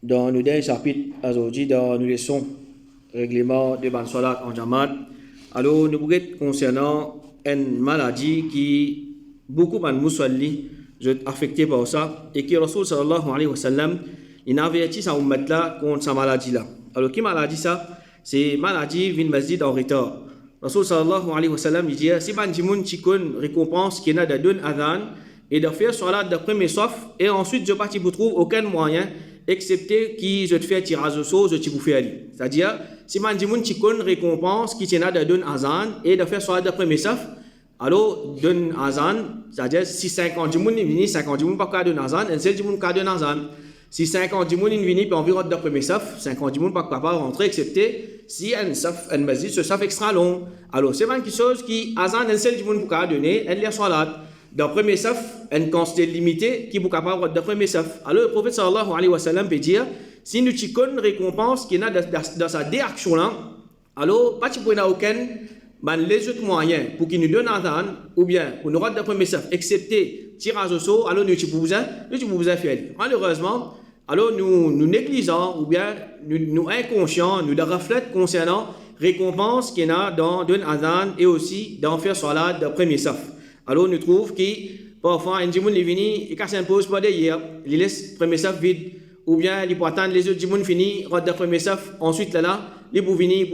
Dans le dernier chapitre, aujourd'hui, dans nous leçons règlement de Ban Salat en Jamaat, alors nous pourrions concernant une maladie qui beaucoup de musulmans sont affectés par ça et qui Rasul sallallahu alayhi wa sallam il a averti sa ummat là contre sa maladie là. Alors qui maladie ça? C'est maladie vin masjid en retard. Rasul sallallahu alayhi wa sallam il dit si ban jimoun chikon récompense qui n'a de don adhan et de faire salat de premier sauf et ensuite je parti vous trouve aucun moyen excepté qui je te fais tirage au sort je te vous fais aller. C'est-à-dire si man jimoun chikon récompense qui tient de don adhan et de faire salat de premier sauf alors don adhan c'est-à-dire si 50 jimoun vini 50 jimoun pas ka don adhan un seul jimoun ka don adhan. Si 50 jimoun vini puis environ de premier saf 50 jimoun pas capable rentrer excepté si un saf un masjid ce saf extra long. Alors c'est quelque chose qui azan un seul jimoun pour donner elle les salat dans premier saf une quantité limitée qui pour capable de premier saf. Alors le prophète sallallahu alayhi wa sallam peut dire si nous chikon récompense qui n'a dans sa déaction là alors pas tu n'a aucun les autres moyens pour qu'il nous donne azan ou bien pour nous rendre de premier saf excepté tirage au sort alors nous pouvons faire. Malheureusement alors nous négligeons ou bien nous inconscients, nous reflète concernant récompense qu'il y a dans don adhan et aussi dans faire salat de premier saf. Alors nous trouvons que parfois un jimoun est venu et quand ça impose pas d'ailleurs, il laisse premier saf vide ou bien il peut attendre les autres jimoun fini de premier saf ensuite là il peut venir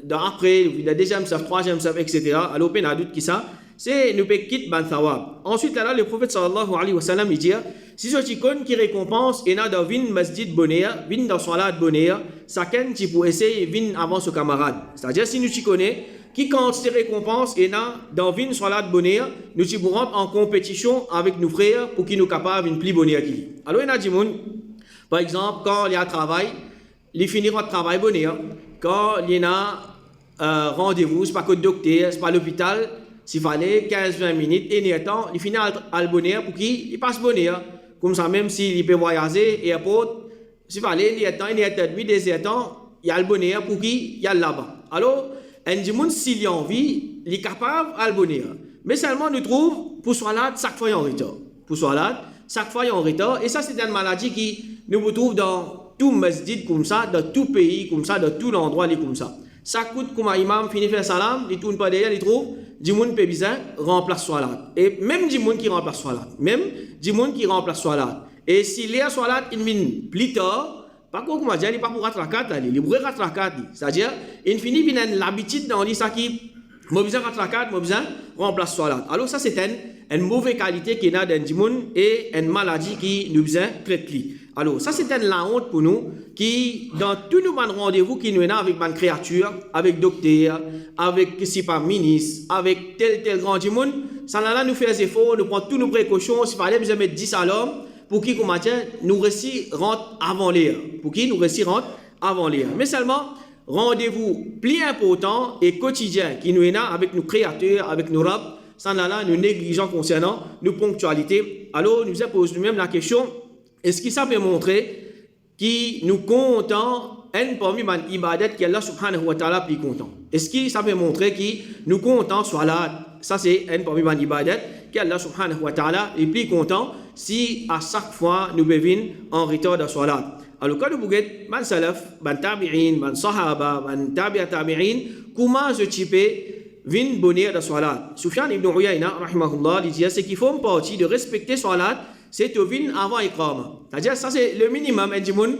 dans après le deuxième saf, troisième saf etc. Alors peine à doute qui ça c'est nous peut quitter ban thawab. Ensuite là le prophète sallallahu alayhi wa sallam il dit si ce ticon qui récompense et n'a dans vin masjid bonheur, vin dans salat bonheur, chacun qui pour essayer vin avant ce camarade. C'est-à-dire si nous t'y connaît qui quand ces récompenses et n'a dans vin salat bonheur, nous t'y pour rentrer en compétition avec nos frères pour qu'ils nous capables une plus bonheur qui. Alors il y a des gens par exemple quand il y a travail, il finira le travail bonheur. Quand il y a rendez-vous, c'est pas que le docteur, c'est pas l'hôpital, s'il fallait 15-20 minutes, et il y a temps, il finit à le bonheur pour qu'il il passe bonheur. Comme ça, même s'il peut voyager, et après, s'il fallait, il y a temps, il y a temps, 8 temps, il y a le bonheur pour qu'il y a là-bas. Alors, un monde, s'il y a envie, il est capable à le bonheur. Mais seulement, nous trouvons, pour Salat, chaque fois, il y a en retard. Pour Salat, chaque fois, il y a en retard. Et ça, c'est une maladie qui nous retrouve dans tout masjid comme ça, dans tout pays comme ça, dans tout endroit comme ça. Ça coûte comme un imam finit faire salam, il tourne pas derrière, il trouve, Dimoun peut bien remplace salat. Et même Dimoun qui remplace salat, même Dimoun qui remplace salat. Et s'il est à salat, il vient plus tard, pas comme on dit, il n'est pas pour ratrakat, il est pour ratrakat. C'est-à-dire, il finit bien l'habitude dans l'isa qui, moi besoin ratrakat, moi besoin remplace salat. Alors ça c'est une mauvaise qualité qui est dans Dimoun et une maladie qui nous besoin traiter. Alors, ça, c'est la honte pour nous, qui, dans tous nos rendez-vous qui nous ont avec une créature, avec docteur, avec, si pas ministre, avec tel grand monde, ça là, nous fait des efforts, nous prenons toutes nos précautions, s'il fallait besoin mettre 10 à l'homme, pour qui, comme matin, nous réussissons rentre avant l'heure. Pour qui, nous réussissons rentre avant l'heure. Mais seulement, rendez-vous plus important et quotidien qui nous est là avec nos créateurs, avec nos rabs, ça là, nous négligeons concernant nos ponctualités. Alors, nous posons nous-mêmes la question, est-ce que ça peut montrer qui nous comptons un parmi les ibadat qui Allah subhanahu wa ta'ala plus content? Est-ce que ça peut montrer qui nous comptons salat? Ça c'est un parmi les ibadat qui Allah subhanahu wa ta'ala est plus content si à chaque fois nous bevons en retard de salat. Alors quand nous voyons ban salaf, ban tabi'in, ban sahaba, ban tabi'a tabi'in, comment je type vin bonheur de salat? Sufyan ibn Uyayna rahimahullah dit c'est qu'il faut une partie de respecter salat. C'est au vin avant Iqama. C'est-à-dire, ça c'est le minimum, un djimoun,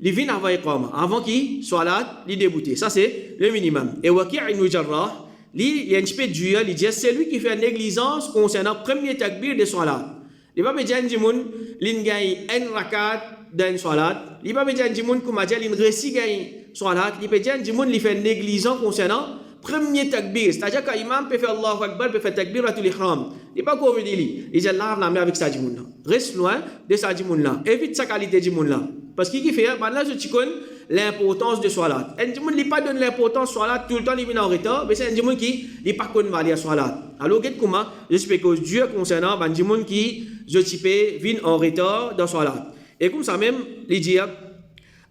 le vin avant Iqama. Avant qu'il soit là, il débouté. Ça c'est le minimum. Et Waqi' ibn Jarrah, il y a un petit peu de Dieu, il dit, c'est lui qui fait négligence concernant le premier takbir de salat. Il va me dire un djimoun, il gagne un rakat d'un salat. Il va me dire un djimoun, comme il a réussi gagne salat. Il peut dire un djimoun, il fait négligence concernant premier takbir, c'est-à-dire que l'imam peut faire Allahu Akbar, peut faire takbir à tout l'ihram. Il n'est pas comme il dit, il dit Allah l'a mis avec sa djimoun là. Reste loin de sa djimoun là. Évite sa qualité djimoun là. Parce qu'il fait, là je te connais l'importance de salat. Un djimoun qui pas donne l'importance de salat tout le temps, il vient en retard, mais c'est un djimoun qui n'est pas connu à salat. Alors, comment j'espère que Dieu concernant un djimoun qui, je type, vient en retard dans salat. Et comme ça même, il dit,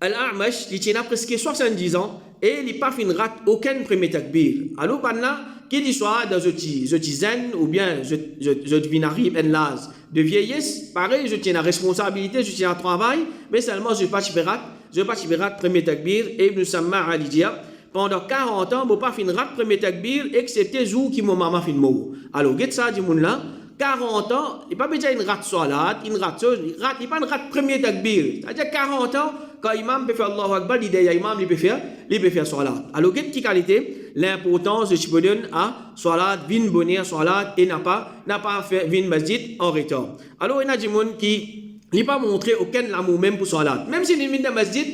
Al-A'mash, il a presque 70 ans et il n'a pas fait aucun premier takbir. Alors, maintenant, qu'il soit dans je zen ou bien je devine arrive en l'âge de vieillesse, pareil, je tiens la responsabilité, je tiens le travail, mais seulement je ne vais pas chibirat premier takbir. Et Ibn Samma a dit, pendant 40 ans, je ne vais pas finir premier takbir, excepté le jour qui m'a maman fin mort. Alors, qu'est-ce que ça dit, là? 40 ans, il n'y a pas besoin d'une rate salat, il n'y a pas une rate premier takbir. C'est-à-dire 40 ans, quand l'imam peut faire Allahu Akbar, l'idée l'imam il peut faire salat. Alors, quelle qualité l'importance de ce que donne à salat, vin bonheur, salat, et n'a pas fait vin masjid en retard. Alors, il y a des gens qui n'ont pas montré aucun amour même pour salat. Même si il vient de masjid,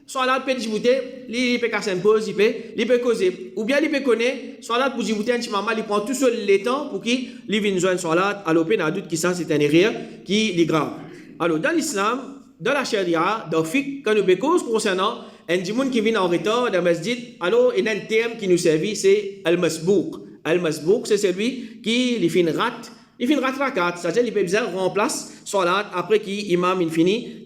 salat peut discuter, il peut s'imposer, il peut causer. Ou bien il peut connaître, salat pour discuter un petit moment, il prend tout seul le temps pour qu'il vienne joindre salat. Alors, il y a doute qui ça, c'est un erreur qui est grave. Alors, dans l'islam, dans la charia, dans le fiqh, quand nous cause concernant un gens qui vient en retard dans le masjid, alors il y a un terme qui nous servit, c'est al-masbouq. Al-masbouq, c'est celui qui fait une rate. Il finit rakat, c'est-à-dire qu'il peut bien remplacer salat après qu'imam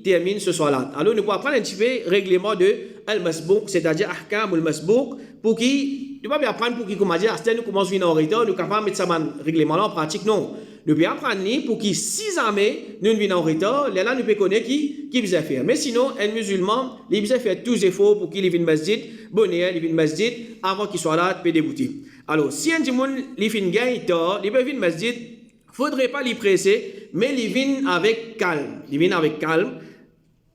termine ce salat. Alors nous pouvons apprendre un petit peu le règlement de al-masbouq, c'est-à-dire ahkam al-masbouq, pour qui nous ne pouvons pas apprendre pour qui comment dire, nous commençons à venir en retard, nous ne pouvons pas mettre ça dans règlement là en pratique, non. Nous pouvons apprendre pour qui si jamais nous venons en retard, là nous pouvons connaître qui vient faire. Mais sinon, un musulman, il vient faire tous les efforts pour qu'il vienne masjid, bonheur, il vienne masjid, avant qu'il soit là, il peut débouter. Alors si un gens il vient gagner tard, il peut venir masjid, faudrait pas l'y presser, mais il vient avec calme. Il vient avec calme.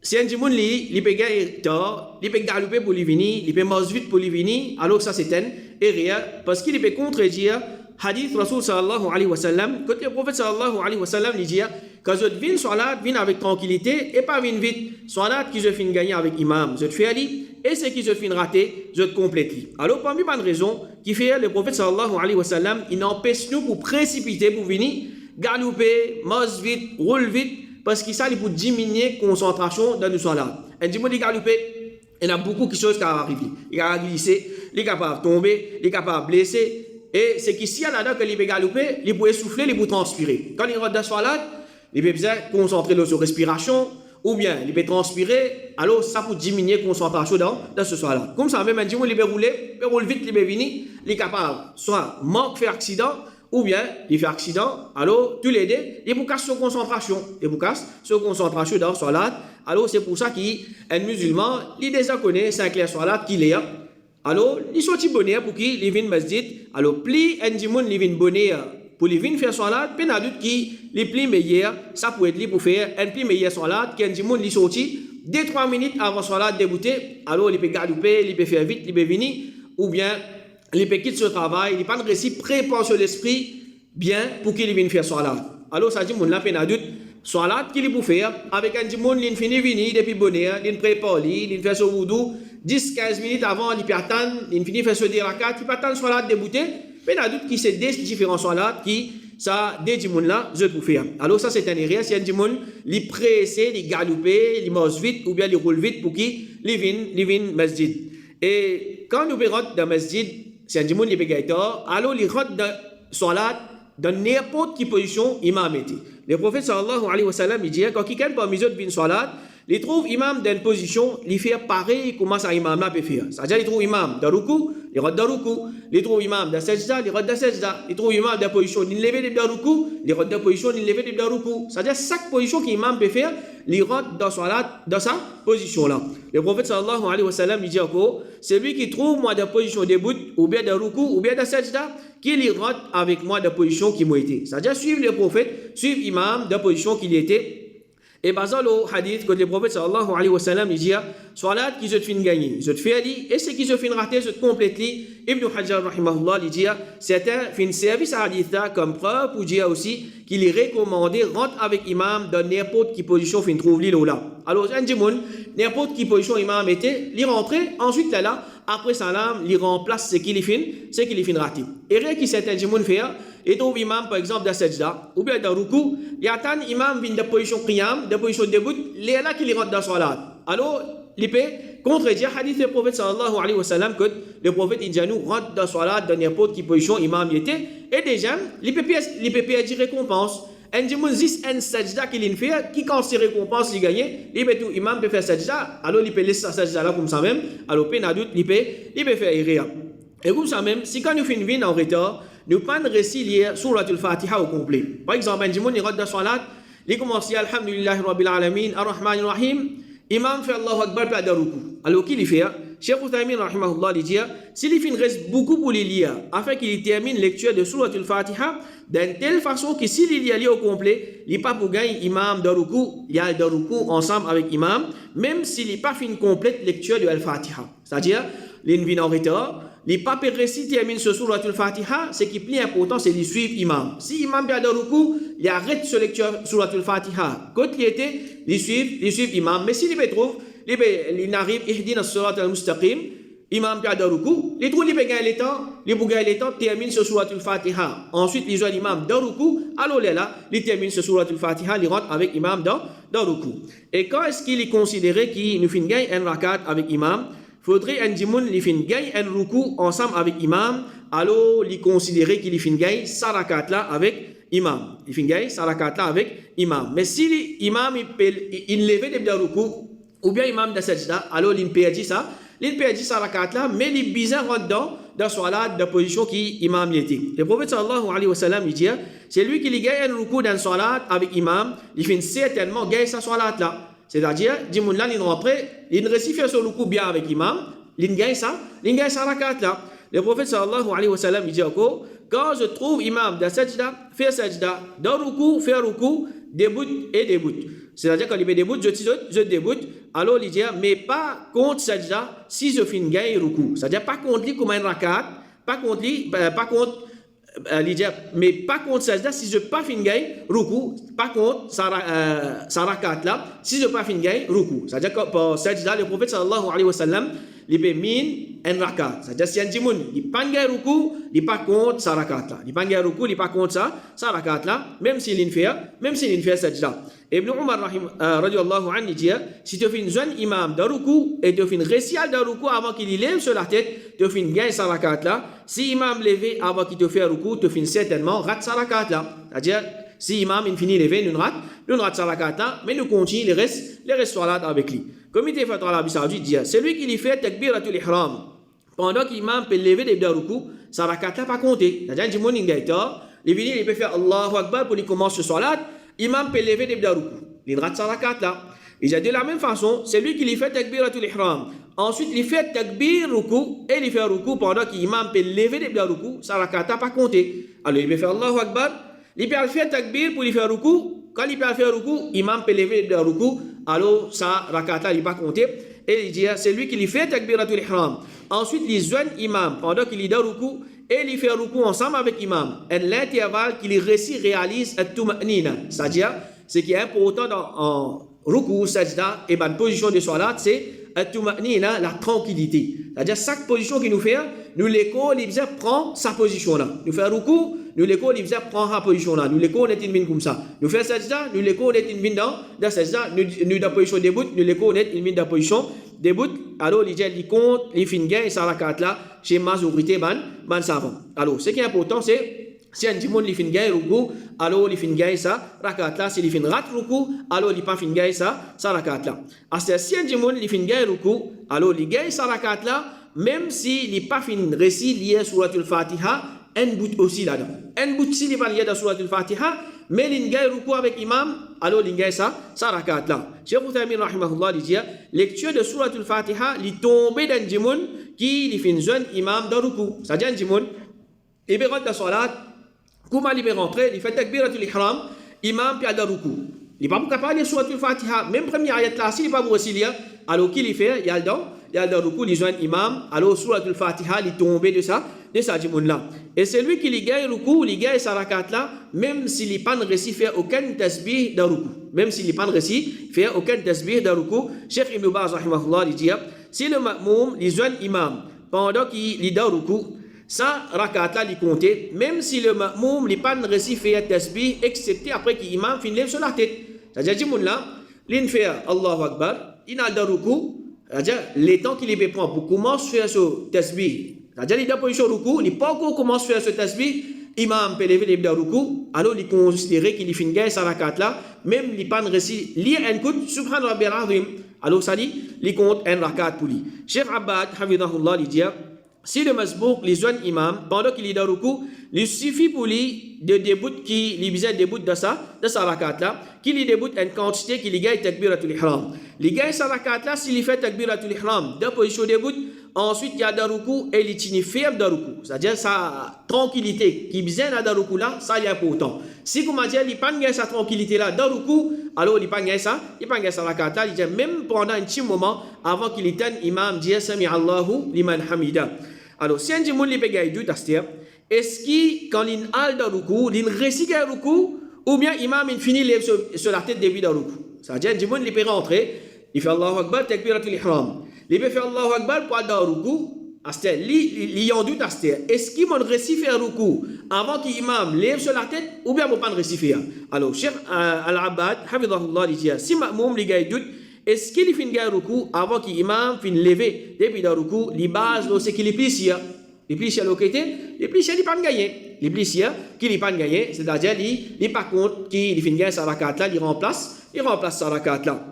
Si un gens il peut gagner tard, il peut galoper pour lui venir, il peut marcher vite pour lui venir, alors ça c'est un erreur, parce qu'il peut contredire hadith Rasul sallallahu alayhi wa sallam, quand le prophète sallallahu alayhi wa sallam lui dit, quand je viens salat, viens avec tranquillité, et pas viens vite. Salat qui je finis gagner avec imam, je te fais ali, et ce qui je finis rater, je te complète. Alors, parmi les raisons qui fait le prophète sallallahu alayhi wa sallam, il empêche nous pour précipiter, pour venir, galoper, marche vite, roule vite, parce qu'il s'agit pour diminuer la concentration dans nos salats. Un dimanche, il galoper, il y a beaucoup de choses qui arrivent. Il a glissé, il est capable de tomber, il est capable de blesser. Et c'est qu'ici, là-dedans, quand il peut galoper, il peut souffler, il peut transpirer. Quand il rentre dans la salade, il peut bien concentrer sur la respiration, ou bien il peut transpirer, alors ça peut diminuer la concentration dans ce salade. Comme ça, même un dimanche, il peut rouler, il peut rouler vite, il peut venir, il est capable, soit manque faire accident, ou bien il fait accident, alors tous les deux, il peut casser sa concentration, dans la salade. Alors c'est pour ça qu'un musulman, il déjà connaît c'est un clair salade qu'il est. Alors, il sortit bonheur pour qu'il vienne masjid. Alors, plus un dimon il vient bonheur pour lui venir faire salat, puis un doute qui les plus meilleurs, ça peut être lui pour faire un plus meilleur salat qu'un dimon il sortit 2-3 minutes avant salat débuter. Alors, il peut galoper, il peut faire vite, il peut venir, ou bien il peut quitter ce travail, il peut pas réussi prépare sur l'esprit bien pour qu'il vienne faire salat. Alors, ça dit mon la peine à doute. Salat qu'il peut faire avec un dimon il finit venir depuis bonheur, il prépare, il fait son wudu. 10-15 minutes avant, il peut attendre, il finit de faire ce dirakat, il peut attendre soit là débuter, mais il y a d'autres qui c'est des différents soit là qui ça des dimons là je peux faire. Alors ça c'est un erreur, si un dimon il pressé, il galope, il marche vite ou bien il roule vite pour qu'il vienne masjid. Et quand nous rentrons dans masjid, si un dimon il peut tard, alors il rentre dans salat dans n'importe quelle position imam était. Le prophète sallallahu alayhi wa sallam il dit quand quelqu'un parmi eux vient salat, il trouve imam dans une position, il fait pareil comment ça imam là peut faire. C'est-à-dire il trouve imam dans ruku, il rentre dans ruku, il trouve imam dans sajda, il rentre dans sajda, il trouve imam dans position, il lève dans ruku, il rentre dans position, il lève dans ruku. C'est-à-dire chaque position qu'imam peut faire, il rentre dans sa position là. Le prophète sallallahu alayhi wa sallam il dit encore, celui qui trouve moi dans position debout ou bien dans ruku ou bien dans sajda, qu'il rentre avec moi dans position qui m'a été. C'est-à-dire suivre le prophète, suivre imam dans position qu'il était. Et basant le hadith que le prophète sallallahu alayhi wa sallam il dit salat qui se fait gagner, je te fais ali et ce qui se fait rater je te complète li. Ibn Hajar rahimahullah il dit c'est un fin service à hadith là comme preuve pour dire aussi qu'il est recommandé rentre avec imam dans n'importe quelle position fin trouve li là. Alors un dimoun n'importe quelle position imam était, il rentrer ensuite là après salam, il remplace ce qu'il fin raté. Et rien qui c'est un dimoun faire et trouve imam par exemple dans sajda ou bien dans ruku, il attend imam vient de position qiyam, de position debout, il est là qu'il rentre dans salat. Alors il peut contredire hadith du prophète sallallahu alayhi wa sallam que le prophète il dit nous rentre dans salat dans n'importe quelle position imam y était et déjà il peut perdre récompense. un dimun zis un sajda qu'il fait, qui quand se récompense, il gagne, il peut tout, imam peut faire sajda, alors il peut laisser sa sajda là comme ça même, alors peine à doute, il peut faire iria. Et comme ça même, si quand nous finissons une en retard, nous pas de récit lié sur la Fatiha au complet. Par exemple, un dimun il rentre dans salat, il commence à Alhamdulillah Rabbil Alamin, Ar-Rahman Ar-Rahim, imam fait Allahu Akbar puis à ruku. Alors qu'il fait, Cheikh Uthaymin rahimahullah dit, s'il fin reste beaucoup pour les lire, afin qu'il termine lecture de Surat al-Fatiha, d'une telle façon que s'il y a au complet, il n'est pas pour gagner imam de ruku, il y a de ruku ensemble avec imam, même s'il n'est pas fait une complète lecture de al-Fatiha. C'est-à-dire, l'in en retard, les papes récits terminent ce Surat al-Fatiha, ce qui est plus important, c'est de suivre imam. Si imam bien de ruku, il arrête ce lecture Surat al-Fatiha. Quand il était, il suivent imam. Mais s'il les trouve, il arrive, ihdina surat al-mustaqim, imam bien de ruku, il trouve, il peut gagner le temps, termine ce Surat al-Fatiha. Ensuite, il joue l'imam de ruku, alors là, il termine ce Surat al-Fatiha, il rentre avec imam de ruku. Et quand est-ce qu'il est considéré qu'il nous fait gagner un rakat avec imam? Faudrait un dimoun li fin gagne un ruku ensemble avec imam, alors il considérer qu'il fin gagne sa rakat là avec imam. Il fin gagne sa rakat là avec imam. Mais si l'imam il lève des ruku ou bien imam de sajda, alors il perdit sa rakat là, mais il bizarre dedans dans salat de position qui imam était. Le prophète sallallahu alayhi wa sallam il dit, c'est lui qui gagne un ruku dans salat avec imam, il fin certainement gagne sa salat là. C'est-à-dire, dimoun là, il rentre, il réussit faire son ruku bien avec imam, il gagne sa rakat là. Le prophète sallallahu alayhi wa sallam, il dit encore, quand je trouve imam de sajda, fait sajda, dans ruku, fait ruku, début et début. C'est-à-dire, quand il fait début, je débute, alors il dit, mais pas contre sajda, si je finis gagne ruku. C'est-à-dire, pas contre lui comme un rakat, pas contre mais pas contre sajda si je pas fin gagne ruku, pas contre sa rakat là si je pas fin gagne ruku. C'est-à-dire que pour sajda le prophète sallallahu alayhi wa sallam il peut min un rakat. C'est-à-dire si un dimoun il pas gagne ruku, il pas contre sa rakat là. Il pas gagne ruku, il pas contre sa rakat là, même s'il fait sajda. Ibn Umar radiyallahu anhu dit, si tu fais une jeune imam de ruku et tu fais une récital de ruku avant qu'il lève sur la tête, tu fais une gagne sa rakat là. Si imam levé avant qu'il te fait ruku, tu fais certainement rate sa rakat là. C'est-à-dire, si imam il finit levé, nous rate sa rakat là, mais nous continuons les restes salat avec lui. Comme il était fait dans l'Arabie Saoudite, dit, celui qui lui fait takbiratul ihram, pendant qu'imam peut lever des ruku, sa rakat là pas compter. C'est-à-dire, du monde il peut faire Allahu Akbar pour lui commencer ce salat. Imam peut lever des ruku. Il rate sa rakat là. Il dit de la même façon, c'est lui qui lui fait takbiratul ihram. Ensuite, il fait takbir ruku et il fait ruku pendant qu'imam peut lever des ruku, sa rakat n'a pas compté. Alors il peut faire Allahu Akbar, il peut faire takbir pour lui faire ruku. Quand il peut faire ruku, imam peut lever des ruku, alors sa rakat n'a pas compté. Et il dit c'est lui qui lui fait takbiratul ihram. Ensuite, il joint imam pendant qu'il est ruku. Et il fait ruku ensemble avec imam. Et l'intervalle qu'il réalise at-tuma'nina. C'est-à-dire, ce qui est important en ruku, sajda et la position de salat, c'est at-tuma'nina, la tranquillité. C'est-à-dire, chaque position qu'il nous fait, nous l'écho, il prend sa position là. Nous fait ruku, nous l'écho, il prend sa position là. Nous l'écho, on est une mine comme ça. Nous fait sajda, nous l'écho, on est une mine dans sajda. Nous dans position debout, nous l'écho, on est une mine dans position debout. Alors, il compte, il finit gain, sa rakat là, chez majorité, man savant. Alors, ce qui est important, c'est si un dimon il finit gain ruku, alors il finit gain sa rakat là. Si il finit rat ruku, alors il pas finit gain sa rakat là. C'est si un dimon il finit gain ruku, alors il gagne sa rakat là, même si il pas fini récit lié sur la Fatiha, un bout aussi là-dedans. Un bout si il va lié dans sur la Fatiha, mais il gagne ruku avec imam, alors il gagne sa rakat là. Cheikh Uthaymin rahimahullah dit, lecture de Surat al-Fatiha, il tombe d'un djimoun qui fait une jeune imam de ruku. C'est-à-dire un djimoun, il peut rentrer dans salat, comment il peut rentrer, il fait takbiratul ihram, imam puis à ruku. Il n'est pas capable de lire Surat al-Fatiha, même première ayat là, s'il n'est pas pour aussi lire, alors qu'il fait, il y a le ruku, il joint imam, alors Surat al-Fatiha, il tombe de ça djimoun là. Et c'est lui qui gagne ruku, il gagne sa rakat là, même s'il n'est pas réussi faire aucun tasbih de ruku. Même s'il n'est pas réussi faire aucun tasbih de ruku. Cheikh Ibn Baz rahimahullah dit, si le ma'moum, il joint imam, pendant qu'il est dans ruku, sa rakat là, il compte, même si le ma'moum, il n'est pas réussi faire tasbih, excepté après qu'imam finit sur la tête. C'est-à-dire, djimoun là, il fait Allahu Akbar, il a dans ruku, c'est-à-dire, les temps qu'il peut prendre pour commencer à faire ce tasbih, c'est-à-dire, il est dans position ruku, il n'est pas encore commencé à faire ce tasbih, imam peut lever les ruku, alors il considère qu'il finit gagner sa rakat là, même il pas réussi lire un coup subhan rabbil azim. Alors ça dit, il compte un rakat pour lui. Cheikh Abbad hafidahullah il dit si le masbouk les jeunes imam pendant qu'il est dans le ruku, il suffit pour lui de début qui lui besoin début de sa rakat là, qu'il lui débute une quantité qui lui gagne takbiratul ihram. Il gagne sa rakat là s'il fait takbiratul ihram, de position début. Ensuite, il y a Daruku et il tient ferme Daruku. C'est-à-dire sa tranquillité qui besoin de Daruku là, ça est important. Si vous m'avez dit, il n'y a pas sa tranquillité là, Daruku, alors il n'y a pas ça, il n'y a pas ça la kata, il dit même pendant un petit moment, avant qu'il éteigne, imam dit Sami Allahu liman hamida. Alors, si un petit monde il peut gagner du tastir, est-ce que quand il a Daruku, il récite Daruku, ou bien imam il finit sur la tête début Daruku. C'est-à-dire, un petit monde il peut rentrer, il fait Allahu Akbar, takbiratul ihram. Il peut faire Allahu Akbar pour aller dans le ruku. Il y a un doute. Est-ce qu'il m'a réussi à faire ruku avant qu'il imam lève sur la tête ou bien il ne pas réussi à faire? Alors, Cheikh Al-Abbad, Hafidahullah, il dit si Ma'moum les gars doute, est-ce qu'il fait un ruku avant qu'il imam finisse lever depuis le ruku? Les bases, c'est qu'il est plié. Les pliés localité, les pliés, il pas gagné. Les pliés, qu'il n'est pas gagné, c'est-à-dire, il par contre, qu'il fait gagner sa rakat là, il remplace sa rakat là.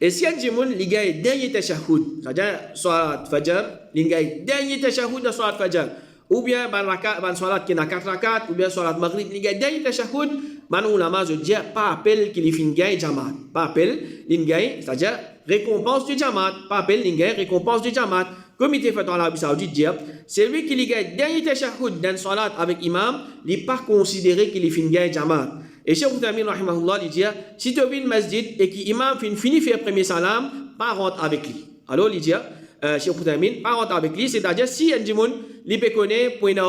Et si un jimoun, il gagne dernier tashahhud, c'est-à-dire Salat Fajr, il gagne dernier tashahhud de Salat Fajr, ou bien ban Salat qui n'a 4 rakat, ou bien Salat Maghrib, il gagne dernier tashahhud, man ulama je dis pas appel qu'il fin gagne Jamaat, pas appel, il gagne, c'est-à-dire récompense du Jamaat, pas appel, il gagne récompense du Jamaat. Comité fait en Arabie Saoudite dit, c'est lui qui gagne dernier tashahhud dans Salat avec imam, il n'est pas considéré qu'il fin gagne Jamaat. Et Cheikh Uthaymeen rahimahullah il dit si tu viens au masjid et que l'imam finit faire premier salam, pas rentre avec lui. Alors il dit Cheikh Uthaymeen pas rentre avec lui, c'est-à-dire si un djimoun il peut connaître pour une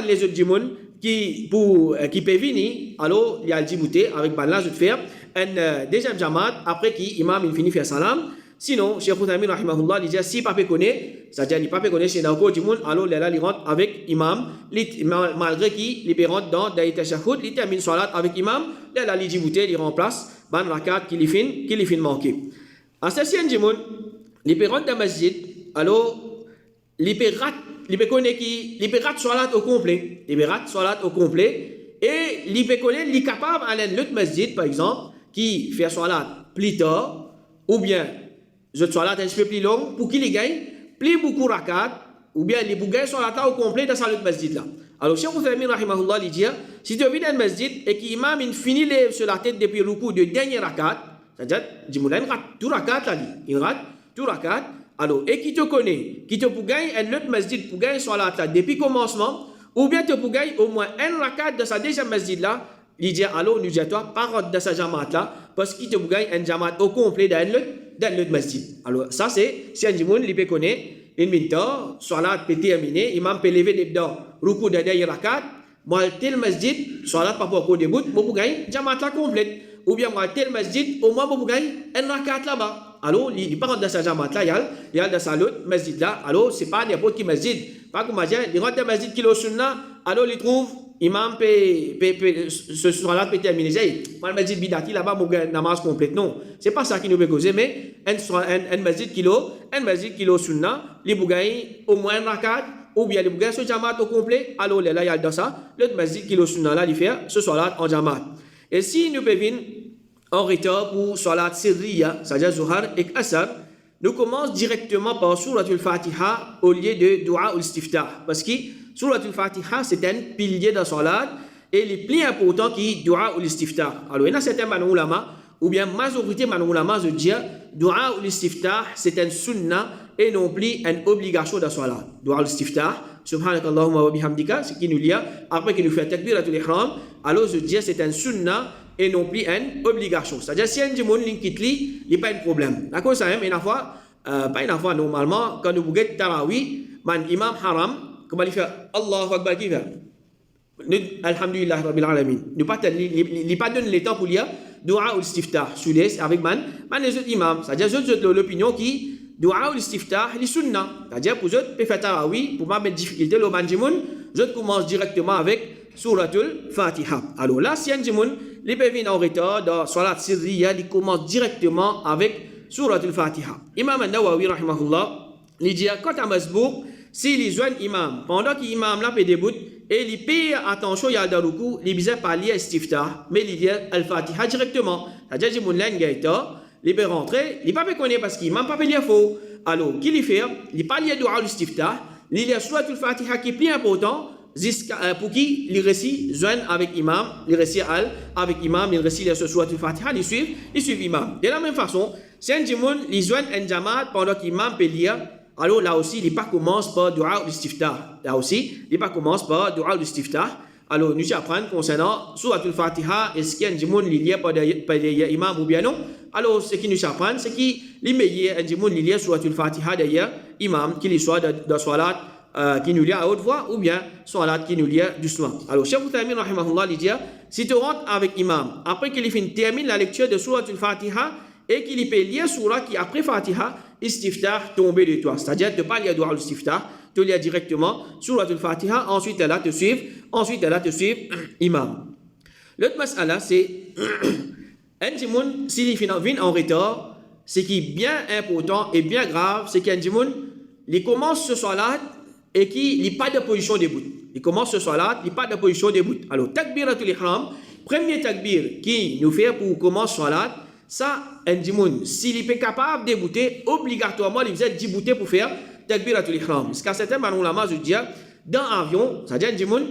les autres djimoun qui peut venir, alors il y a le djibouté avec ban là je faire un deuxième jamaat après qui imam finit faire salam. Sinon, Cheikh Uthaymeen rahimahullah il dit si pas peut connaître, c'est-à-dire il pas peut connaître c'est d'accord djimoun, alors il rentre avec imam, malgré qu'il peut rentrer dans des tashahhud, il termine salat avec imam, il djibouté, il remplace ban rakat qu'il fin manqué. En ce sens djimoun, il peut rentrer dans masjid, alors il peut connaître il peut rater salat au complet, il peut rater salat au complet et il peut connaître il est capable d'aller l'autre masjid par exemple qui fait salat plus tard ou bien je salat un peu plus long pour qu'il gagne plus beaucoup rakat ou bien il gagne salat au complet dans l'autre masjid là. Alors Cheikh Uthaymeen rahimahullah il dit si tu viens dans un masjid et qu'imam il finit sur la tête depuis le ruku de dernier rakat, c'est-à-dire il rate tout rakat là, il rate tout rakat. Alors, et qui te connaît, qui te pour gagner un autre masjid pour gagner salat là depuis commencement, ou bien te pour gagner au moins un rakat de sa deuxième masjid là, il dit alors nous dit toi parole de sa jamaat là, parce qu'il te pour gagner un jamaat au complet dans l'autre masjid. Alors, ça c'est si un djimoun il peut connaître, une minute, salat peut terminer, imam peut lever les dents, ruku de dernier rakat, moi tel masjid, salat pas pour début, pour gagner jamaat là complète. Ou bien moi tel masjid, au moins pour gagner un rakat là-bas. Alors, il part dans sa jamaat là, il y a dans sa l'autre masjid là. Alors, c'est pas n'importe qui masjid. Pas comme il rentre dans le masjid qui est au sunna, alors il trouve, imam ce soir-là peut terminer. Moi, le masjid bidati là-bas, mon namaz complète. Non, c'est pas ça qui nous peut causer, mais un masjid qui est au sunna, il peut gagner au moins un rakat, ou bien il peut gagner ce jamaat au complet. Alors, là, il y a dans ça, l'autre masjid qui est au sunna là, il fait ce soir-là en jamaat. Et si nous pouvons venir en retard pour Salat Sirriya, c'est-à-dire Zuhar et Asr, nous commençons directement par Suratul Fatiha au lieu de Dua ou Istiftah. Parce que Suratul Fatiha, c'est un pilier de Salat et le plus important qui est Dua ou Istiftah. Alors, il y a certains ulama, ou bien majorité de ulama, je dis, Dua ou Istiftah, c'est un sunnah et non plus une obligation de Salat. Dua ou Istiftah, Subhanakallahumma wa bihamdika, ce qui nous lie, après qu'il nous fait takbiratul ihram, alors je dis c'est un sunnah et non plus une obligation. C'est-à-dire si un djimoun quitte lui, il n'y a pas de problème. D'accord, ça même une fois, pas une fois normalement, quand nous bouguez tarawih, man imam haram, comment il fait Allahu Akbar qui fait Alhamdulillah Rabbil Alamin. Il n'y a pas donné le temps pour lire Dua ou Istiftah, avec man les autres imams. C'est-à-dire l'opinion qui Dua ou l'istiftah, les sunnah. C'est-à-dire, pour eux, peut faire tarawih, pour pas mettre de difficulté, le banjimoun, je commence directement avec Suratul Fatiha. Alors là, si un jimoun, les peut venir en retard, dans Salat Sirriya, il commence directement avec Suratul Fatiha. Imam An-Nawawi, rahimahullah, il dit, quand un masbouk, si les joignent imam, pendant que l'imam là peut début, et il paye attention, il y a le ruku, il ne pas lire istiftah, mais il lit al-Fatiha directement. C'est-à-dire que les gens il peut rentrer, il ne peut pas connaître parce qu'il n'a pas lire faux. Alors, qu'il y fait, il ne peut pas lire dua al-istiftah, il lit soit al-Fatiha qui est plus important, pour qui il récit joindre avec imam, il récit avec imam, il récit ce soit al-Fatiha, il suit imam. De la même façon, si un jimoun, il joint un jamaat pendant qu'imam peut lire, alors là aussi, il ne commence par dua al-istiftah. Là aussi, il ne commence par dua al-istiftah. Alors, nous apprenons concernant Surat al-Fatiha, est-ce qu'il y a un jimoun qui lit par derrière imam ou bien non? Alors, ce qui nous apprend, c'est qu'il est meilleur un jimoun qui lit Surat al-Fatiha derrière imam, qu'il soit dans salat qui nous lit à haute voix ou bien salat qui nous lit doucement. Alors, Cheikh Uthaymin, rahimahullah, il dit, si tu rentres avec imam, après qu'il termine la lecture de Surat al-Fatiha et qu'il peut lire Surah qui après Fatiha, istiftah tomber de toi. C'est-à-dire, tu ne pas lire dua al-istiftah, tu lis directement Surat al-Fatiha, ensuite elle te suivre imam. L'autre mas'ala, c'est un jimoun, s'il vient en retard, ce qui est bien important et bien grave, c'est qu'un jimoun, il commence ce salat et qu'il n'a pas de position debout. Il commence ce salat, il n'a pas de position debout. Alors, takbiratul ihram, premier takbir qui nous fait pour commencer ce salat, ça, un jimoun, s'il est capable de débouter, obligatoirement, il faisait débouter pour faire takbiratul ihram. Parce qu'à certains moments, je dis, dans l'avion, c'est-à-dire un jimoun,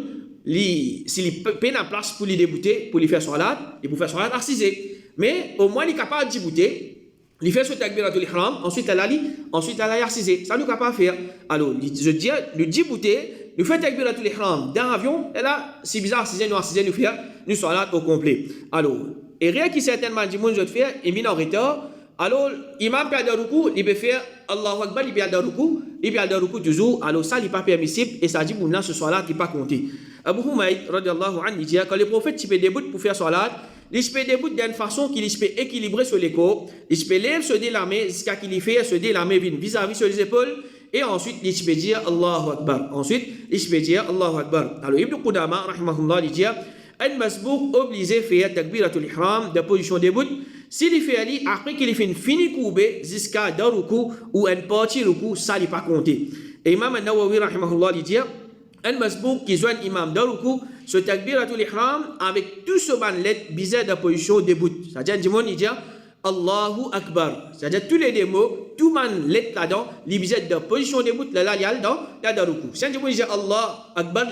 s'il peine en place pour lui débouter, pour lui faire salat, et pour faire salat assisé. Mais au moins, il est capable de débouter. Il fait ce takbiratul ihram, ensuite elle a assisé. Ça nous capable faire. Alors, je dis, le débouter, nous fait takbiratul ihram dans l'avion, et là, c'est bizarre, assisé, nous faire, nous salat au complet. Alors, et rien qui certainement dit, moi je vais faire, il vient en retard. Alors, imam perd le ruku, il peut faire Allahu Akbar, il perd le ruku toujours. Alors, ça n'est pas permissible et ça dit, bon, là, ce soir-là, il n'est pas compté. Abu Humayd, radiallahu anhu, il dit, quand le prophète, il peut débouter pour faire salat, il peut débouter d'une façon qu'il peut équilibrer sur les côtes, il peut lever, se délamer, jusqu'à qu'il fait, se délamer vis-à-vis sur les épaules, et ensuite, il peut dire Allahu Akbar. Alors, Ibn Qudama, rahimahullah, il dit, un masbouk obligé de faire takbiratul ihram de position debout. S'il fait ali, après qu'il fait fini courbé jusqu'à d'un ruku ou un petit ruku, ça n'est pas compté. Et Imam An-Nawawi, rahimahullah, il dit, un masbouk qui joint imam d'un ruku, ce takbiratul ihram avec tout ce banlet bizarre de position debout. C'est-à-dire, il dit, Allahu Akbar. C'est-à-dire, tous les mots, tout man let là-dedans, les bizarres de position debout, là, il y a dans ruku. Si un dit Allah Akbar,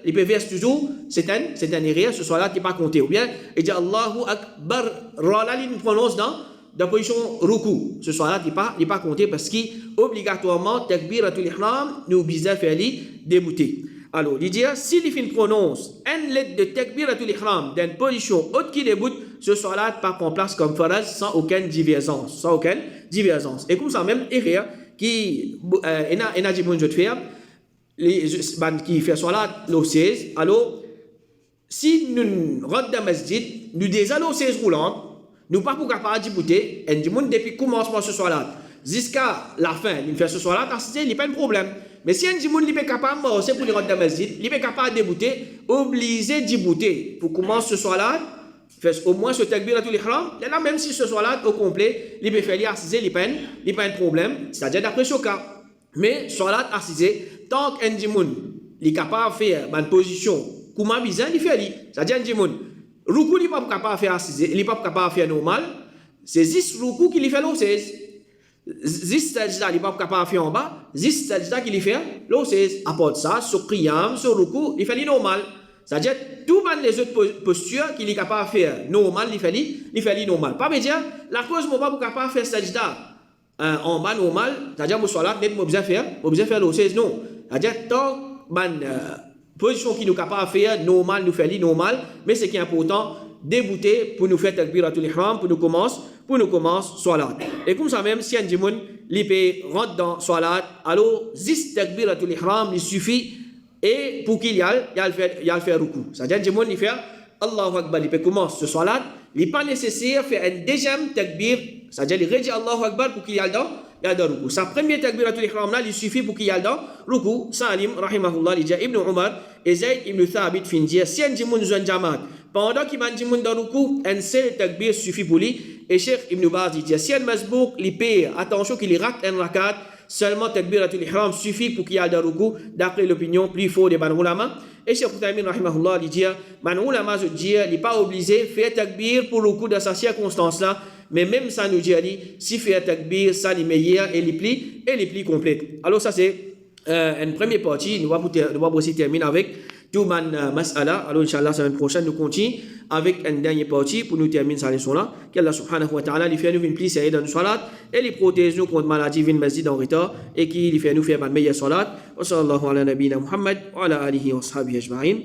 il peut faire toujours, c'est un erreur, ce soir-là, qui n'est pas compté. Ou bien, il dit Allahu Akbar, là, il prononce dans la position ruku. Ce soir-là, il n'est pas compté parce qu'obligatoirement, takbiratul ihram, nous bizarre faire débouter. Alors, il dit, s'il prononce une lettre de takbiratul ihram dans une position haute qui débute, ce soir-là, pas en place comme phrase sans aucune divergence. Et comme ça, même, erreur qui, a dit, bon, je vais faire, qui fait soir-là, l'eau 16. Alors, si nous rentrons dans le masjid, nous déjà l'eau 16 roulante, nous pas pour capable de débouter, et du monde depuis le commencement ce soir-là, jusqu'à la fin, il fait ce soir-là, il n'y a pas de problème. Mais si un monde n'est pas capable de c'est pour les rentrer dans le masjid, il n'est pas capable de débouter, obligé de débouter. Pour commencer ce soir-là, fait au moins ce takbiratul ihram, là même si ce soir-là au complet, il peut faire assisé, il n'y a pas de problème, c'est-à-dire d'après ce cas. Mais soir-là assisé, tant qu'un monde est capable de faire une position, comment bizarre, il fait, c'est-à-dire un monde, ruku il n'est pas capable de faire assisé, il n'est pas capable de faire normal, c'est 10 ruku qu'il fait l'eau 16. 10 sajda, il n'est pas capable de faire en bas, 10 sajda qu'il fait l'eau 16. À part ça, sur qiyam, sur ruku, il fait normal. C'est-à-dire, tout les autres postures qu'il est capable de faire normal, il fait normal. Pas me dire, la cause, je ne suis pas capable de faire sajda en bas normal, c'est-à-dire, je suis là, je vais faire l'eau 16. Non. C'est-à-dire, tant position qui nous capable de faire normal, nous fait normal, mais ce qui est important, débouter pour nous faire takbiratul ihram, pour nous commencer salat. Et comme ça même, si un djimoun, il rentre dans salat, alors, 10 takbiratul ihram, il suffit, et pour qu'il y a le faire ruku. C'est-à-dire, un djimoun, il fait Allahu Akbar, il peut commencer ce salat, il n'est pas nécessaire de faire un deuxième takbir C'est-à-dire, il redit Allahu Akbar pour qu'il y ait dans ruku. Sa première takbiratul ihram là, il suffit pour qu'il y ait dans ruku. Salim, rahimahullah, il dit Ibn Umar et Zayd ibn Thabit fin dire, si un djimoun zouan jamaat, pendant qu'il m'a djimoun dans ruku, un seul takbir suffit pour lui. Et Cheikh Ibn Baz dit, si un masbouk, il paye, attention qu'il rate un rakat, seulement takbiratul ihram suffit pour qu'il y ait dans ruku, d'après l'opinion plus forte des ban ulama. Et Cheikh Uthaymeen rahimahullah il dit, ban ulama se dit, il n'est pas obligé de faire takbir pour ruku dans sa circonstance là. Mais même ça nous dit, si fait takbir, ça les meilleur et les plis complètes. Alors ça c'est une première partie. Nous allons aussi terminer avec tout man mas'ala. Alors Inch'Allah, la semaine prochaine, nous continuons avec une dernière partie pour nous terminer cette leçon-là. Qu'Allah subhanahu wa ta'ala, il fait nous une pli serrée dans nos salat et il protège nous contre maladie, vin masjid en retard et qui fait nous faire une meilleure salat. Wa sallallahu ala nabina Muhammad wa ala alihi wa sahbihi ajma'in.